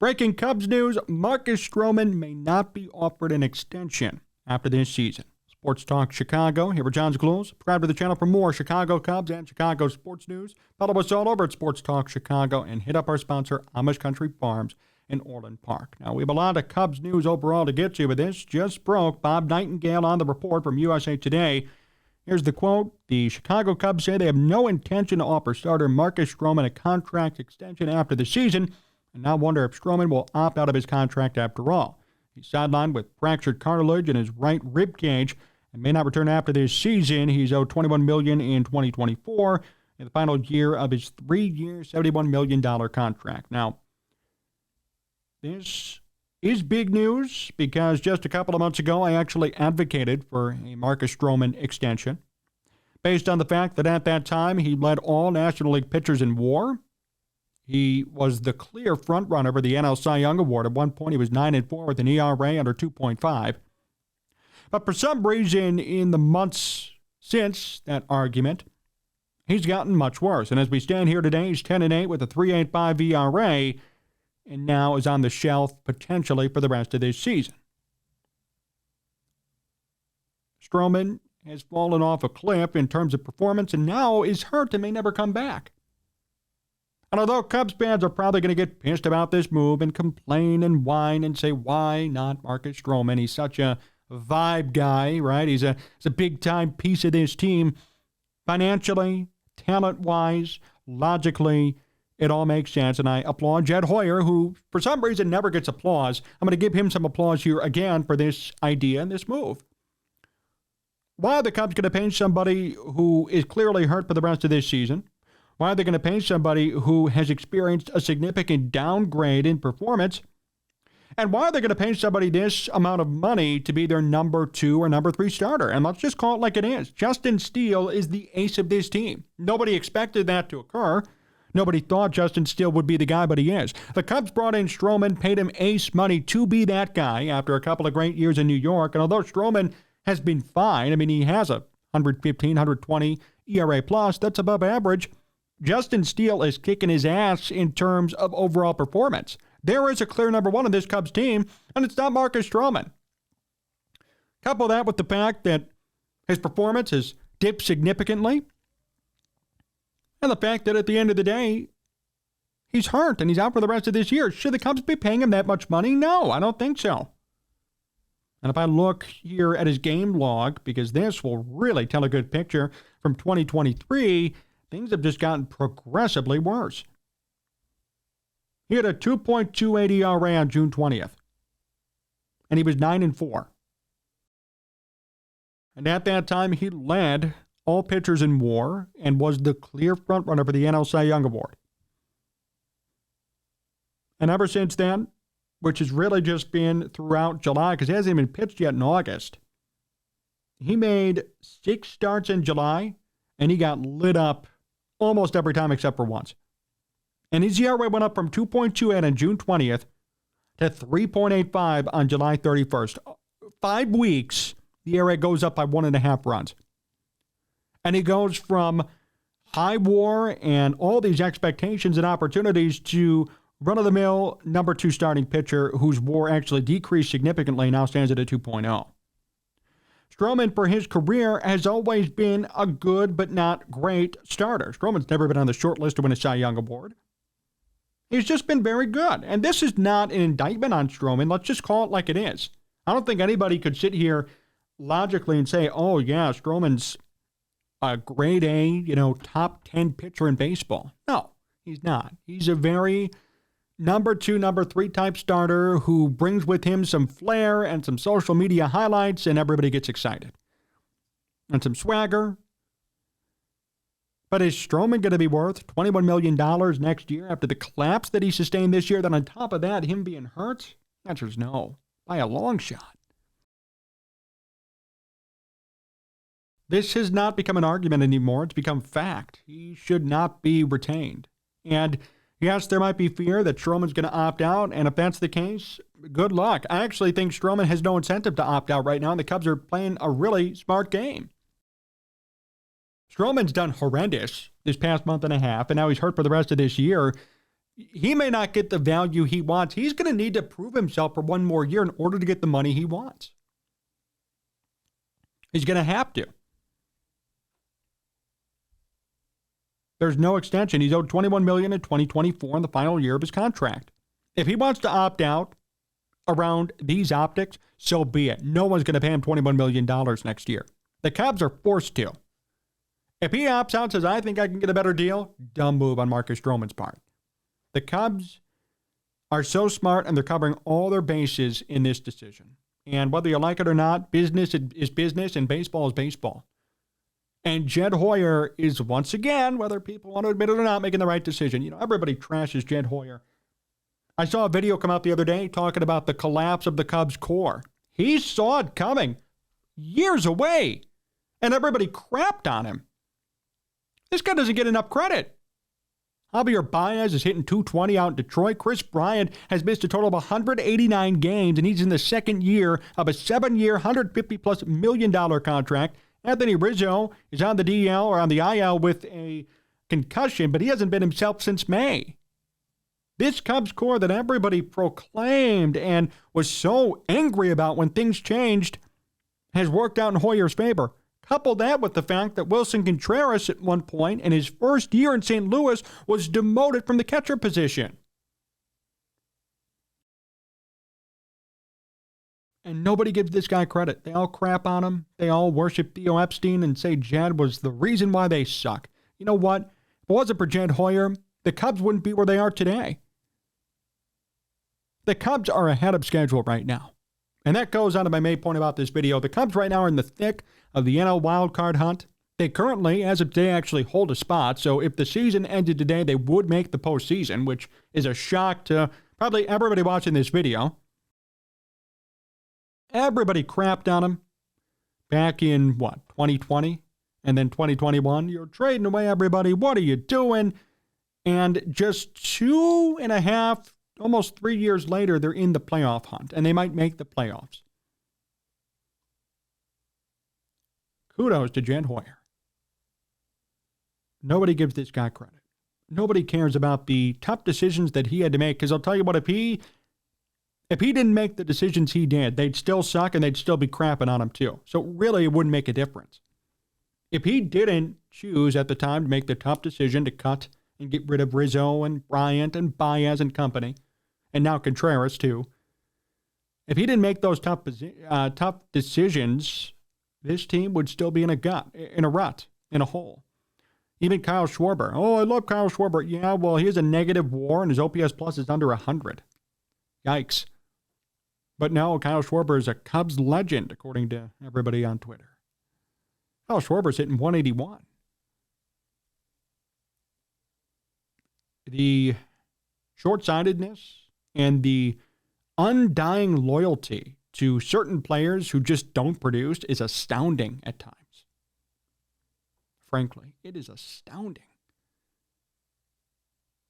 Breaking Cubs news, Marcus Stroman may not be offered an extension after this season. Sports Talk Chicago, here with Jon Zaghloul. Subscribe to the channel for more Chicago Cubs and Chicago sports news. Follow us all over at Sports Talk Chicago and hit up our sponsor, Amish Country Farms in Orland Park. Now, we have a lot of Cubs news overall to get to, but this just broke. Bob Nightingale on the report from USA Today. Here's the quote. The Chicago Cubs say they have no intention to offer starter Marcus Stroman a contract extension after the season, and now wonder if Stroman will opt out of his contract after all. He's sidelined with fractured cartilage in his right rib cage and may not return after this season. He's owed $21 million in 2024 in the final year of his 3-year, $71 million contract. Now, this is big news because just a couple of months ago, I actually advocated for a Marcus Stroman extension based on the fact that at that time he led all National League pitchers in WAR. He was the clear frontrunner for the NL Cy Young Award. At one point, he was 9-4 with an ERA under 2.5. But for some reason, in the months since that argument, he's gotten much worse. And as we stand here today, he's 10-8 with a 3.85 ERA, and now is on the shelf potentially for the rest of this season. Stroman has fallen off a cliff in terms of performance, and now is hurt and may never come back. And although Cubs fans are probably going to get pissed about this move and complain and whine and say, why not Marcus Stroman? He's such a vibe guy, right? He's a big-time piece of this team. Financially, talent-wise, logically, it all makes sense. And I applaud Jed Hoyer, who for some reason never gets applause. I'm going to give him some applause here again for this idea and this move. Why are the Cubs going to pay somebody who is clearly hurt for the rest of this season? Why are they going to pay somebody who has experienced a significant downgrade in performance? And why are they going to pay somebody this amount of money to be their number 2 or number 3 starter? And let's just call it like it is. Justin Steele is the ace of this team. Nobody expected that to occur. Nobody thought Justin Steele would be the guy, but he is. The Cubs brought in Stroman, paid him ace money to be that guy after a couple of great years in New York. And although Stroman has been fine, I mean, he has a 115, 120 ERA plus, that's above average. Justin Steele is kicking his ass in terms of overall performance. There is a clear number 1 on this Cubs team, and it's not Marcus Stroman. Couple that with the fact that his performance has dipped significantly, and the fact that at the end of the day, he's hurt and he's out for the rest of this year. Should the Cubs be paying him that much money? No, I don't think so. And if I look here at his game log, because this will really tell a good picture from 2023, things have just gotten progressively worse. He had a 2.28 ERA on June 20th, and he was 9-4. And at that time, he led all pitchers in WAR and was the clear frontrunner for the NL Cy Young Award. And ever since then, which has really just been throughout July, because he hasn't even pitched yet in August, he made 6 starts in July, and he got lit up almost every time except for once. And his ERA went up from 2.28 on June 20th to 3.85 on July 31st. 5 weeks, the ERA goes up by 1.5 runs. And he goes from high WAR and all these expectations and opportunities to run-of-the-mill number 2 starting pitcher whose WAR actually decreased significantly, now stands at a 2.0. Stroman, for his career, has always been a good but not great starter. Stroman's never been on the short list to win a Cy Young Award. He's just been very good. And this is not an indictment on Stroman. Let's just call it like it is. I don't think anybody could sit here logically and say, oh, yeah, Stroman's a grade A, top 10 pitcher in baseball. No, he's not. He's a very number 2, number 3 type starter who brings with him some flair and some social media highlights, and everybody gets excited. And some swagger. But is Stroman going to be worth $21 million next year after the collapse that he sustained this year? Then on top of that, him being hurt? The answer is no, by a long shot. This has not become an argument anymore. It's become fact. He should not be retained. And yes, there might be fear that Stroman's going to opt out, and if that's the case, good luck. I actually think Stroman has no incentive to opt out right now, and the Cubs are playing a really smart game. Stroman's done horrendous this past month and a half, and now he's hurt for the rest of this year. he may not get the value he wants. He's going to need to prove himself for one more year in order to get the money he wants. He's going to have to. There's no extension. He's owed $21 million in 2024 in the final year of his contract. If he wants to opt out around these optics, so be it. No one's going to pay him $21 million next year. The Cubs are forced to. If he opts out and says, I think I can get a better deal, dumb move on Marcus Stroman's part. The Cubs are so smart, and they're covering all their bases in this decision. And whether you like it or not, business is business, and baseball is baseball. And Jed Hoyer is, once again, whether people want to admit it or not, making the right decision. You know, everybody trashes Jed Hoyer. I saw a video come out the other day talking about the collapse of the Cubs core. He saw it coming years away, and everybody crapped on him. This guy doesn't get enough credit. Javier Baez is hitting .220 out in Detroit. Chris Bryant has missed a total of 189 games, and he's in the second year of a 7-year, $150+ million contract. Anthony Rizzo is on the DL or on the IL with a concussion, but he hasn't been himself since May. This Cubs core that everybody proclaimed and was so angry about when things changed has worked out in Hoyer's favor. Couple that with the fact that Wilson Contreras at one point in his first year in St. Louis was demoted from the catcher position. And nobody gives this guy credit. They all crap on him. They all worship Theo Epstein and say Jed was the reason why they suck. You know what? If it wasn't for Jed Hoyer, the Cubs wouldn't be where they are today. The Cubs are ahead of schedule right now. And that goes on to my main point about this video. The Cubs right now are in the thick of the NL wildcard hunt. They currently, as of today, actually hold a spot. So if the season ended today, they would make the postseason, which is a shock to probably everybody watching this video. Everybody crapped on them back in, 2020? And then 2021? You're trading away everybody. What are you doing? And just 2.5, almost 3 years later, they're in the playoff hunt, and they might make the playoffs. Kudos to Jed Hoyer. Nobody gives this guy credit. Nobody cares about the tough decisions that he had to make, because I'll tell you what, if he didn't make the decisions he did, they'd still suck and they'd still be crapping on him too. So really, it wouldn't make a difference. If he didn't choose at the time to make the tough decision to cut and get rid of Rizzo and Bryant and Baez and company, and now Contreras too, if he didn't make those tough decisions, this team would still be in a rut, in a hole. Even Kyle Schwarber. Oh, I love Kyle Schwarber. Yeah, well, he has a negative WAR and his OPS plus is under 100. Yikes. But no, Kyle Schwarber is a Cubs legend, according to everybody on Twitter. Kyle Schwarber's hitting 181. The short-sightedness and the undying loyalty to certain players who just don't produce is astounding at times. Frankly, it is astounding.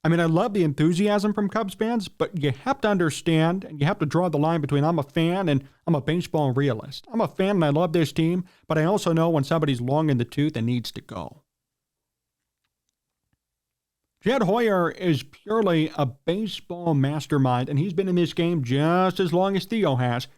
I mean, I love the enthusiasm from Cubs fans, but you have to understand and you have to draw the line between I'm a fan and I'm a baseball realist. I'm a fan and I love this team, but I also know when somebody's long in the tooth and needs to go. Jed Hoyer is purely a baseball mastermind, and he's been in this game just as long as Theo has.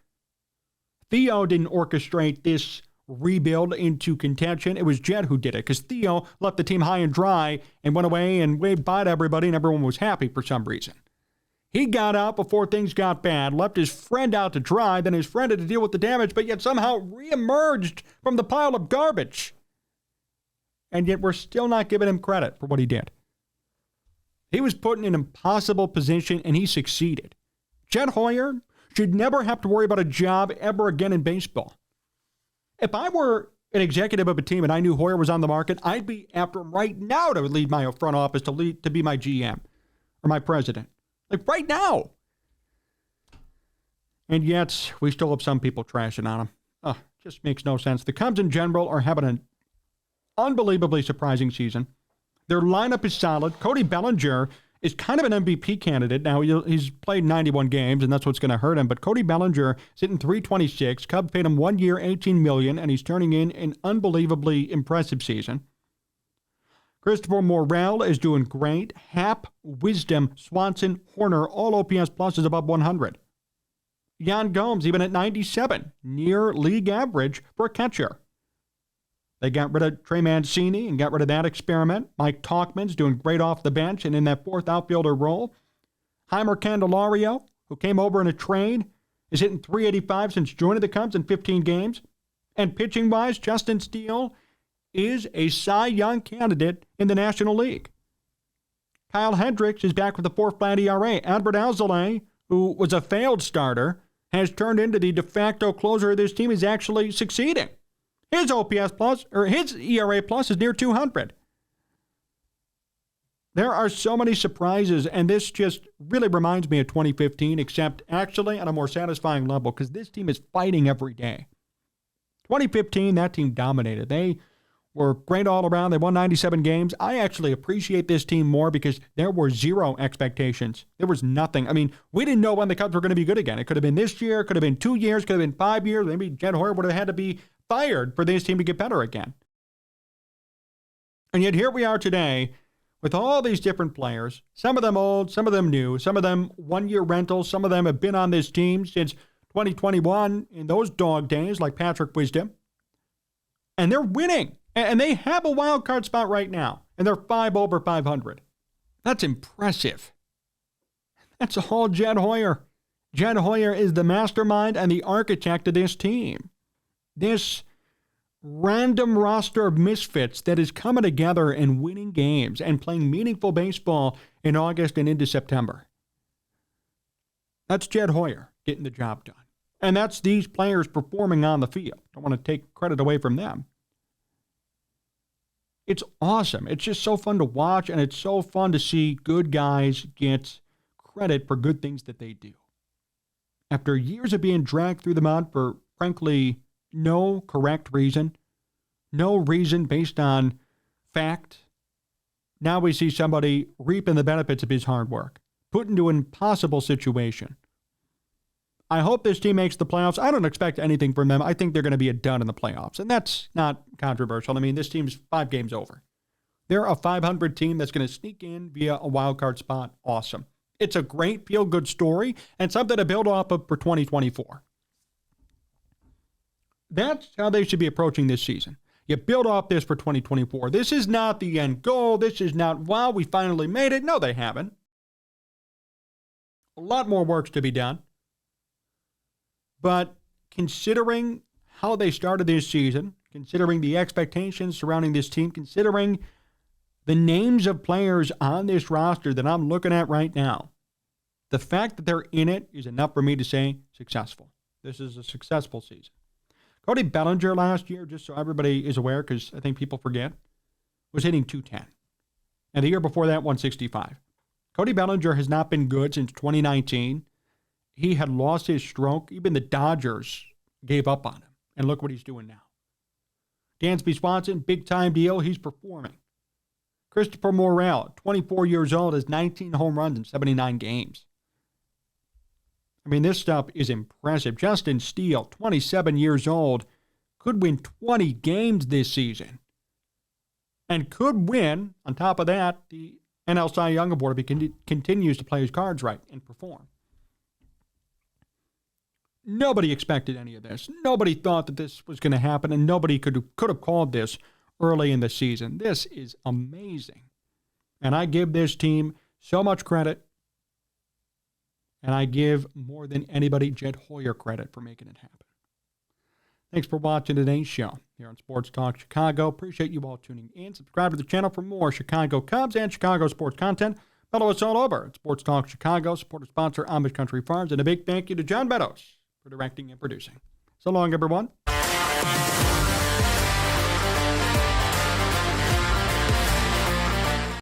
Theo didn't orchestrate this rebuild into contention. It was Jed who did it, because Theo left the team high and dry and went away and waved bye to everybody, and everyone was happy for some reason. He got out before things got bad, left his friend out to dry, then his friend had to deal with the damage, but yet somehow reemerged from the pile of garbage. And yet we're still not giving him credit for what he did. He was put in an impossible position, and he succeeded. Jed Hoyer should never have to worry about a job ever again in baseball. If I were an executive of a team and I knew Hoyer was on the market, I'd be after him right now to lead my front office, to be my GM or my president. Like right now. And yet, we still have some people trashing on him. Just makes no sense. The Cubs in general are having an unbelievably surprising season. Their lineup is solid. Cody Bellinger is kind of an MVP candidate. Now, he's played 91 games, and that's what's going to hurt him. But Cody Bellinger is hitting .326. Cubs paid him 1 year, $18 million, and he's turning in an unbelievably impressive season. Christopher Morel is doing great. Happ, Wisdom, Swanson, Horner, all OPS plus is above 100. Jan Gomes even at 97, near league average for a catcher. They got rid of Trey Mancini and got rid of that experiment. Mike Tauchman's doing great off the bench and in that fourth outfielder role. Heimer Candelario, who came over in a trade, is hitting .385 since joining the Cubs in 15 games. And pitching-wise, Justin Steele is a Cy Young candidate in the National League. Kyle Hendricks is back with a 4 flat ERA. Adbert Alzolay, who was a failed starter, has turned into the de facto closer of this team, is actually succeeding. His OPS plus, or his ERA plus, is near 200. There are so many surprises, and this just really reminds me of 2015, except actually on a more satisfying level, because this team is fighting every day. 2015, that team dominated. They were great all around. They won 97 games. I actually appreciate this team more because there were zero expectations. There was nothing. I mean, we didn't know when the Cubs were going to be good again. It could have been this year, could have been 2 years, could have been 5 years. Maybe Jed Hoyer would have had to be fired for this team to get better again. And yet here we are today with all these different players, some of them old, some of them new, some of them one-year rentals, some of them have been on this team since 2021 in those dog days like Patrick Wisdom. And they're winning. And they have a wild card spot right now. And they're 5 over 500. That's impressive. That's all Jed Hoyer. Jed Hoyer is the mastermind and the architect of this team. This random roster of misfits that is coming together and winning games and playing meaningful baseball in August and into September. That's Jed Hoyer getting the job done. And that's these players performing on the field. Don't want to take credit away from them. It's awesome. It's just so fun to watch, and it's so fun to see good guys get credit for good things that they do. After years of being dragged through the mud for, frankly, no correct reason, no reason based on fact, now we see somebody reaping the benefits of his hard work, put into an impossible situation. I hope this team makes the playoffs. I don't expect anything from them. I think they're going to be a dud in the playoffs, and that's not controversial. I mean, this team's 5 games over. They're a 500 team that's going to sneak in via a wild card spot. Awesome. It's a great feel-good story and something to build off of for 2024. That's how they should be approaching this season. You build off this for 2024. This is not the end goal. This is not, wow, we finally made it. No, they haven't. A lot more work's to be done. But considering how they started this season, considering the expectations surrounding this team, considering the names of players on this roster that I'm looking at right now, the fact that they're in it is enough for me to say successful. This is a successful season. Cody Bellinger last year, just so everybody is aware, because I think people forget, was hitting .210. And the year before that, 165. Cody Bellinger has not been good since 2019. He had lost his stroke. Even the Dodgers gave up on him. And look what he's doing now. Dansby Swanson, big-time deal. He's performing. Christopher Morel, 24 years old, has 19 home runs in 79 games. I mean, this stuff is impressive. Justin Steele, 27 years old, could win 20 games this season. And could win, on top of that, the NL Cy Young Award if he continues to play his cards right and perform. Nobody expected any of this. Nobody thought that this was going to happen, and nobody could have called this early in the season. This is amazing. And I give this team so much credit, and I give more than anybody Jed Hoyer credit for making it happen. Thanks for watching today's show here on Sports Talk Chicago. Appreciate you all tuning in. Subscribe to the channel for more Chicago Cubs and Chicago sports content. Follow us all over at Sports Talk Chicago. Support our sponsor, Amish Country Farms. And a big thank you to John Meadows for directing and producing. So long, everyone.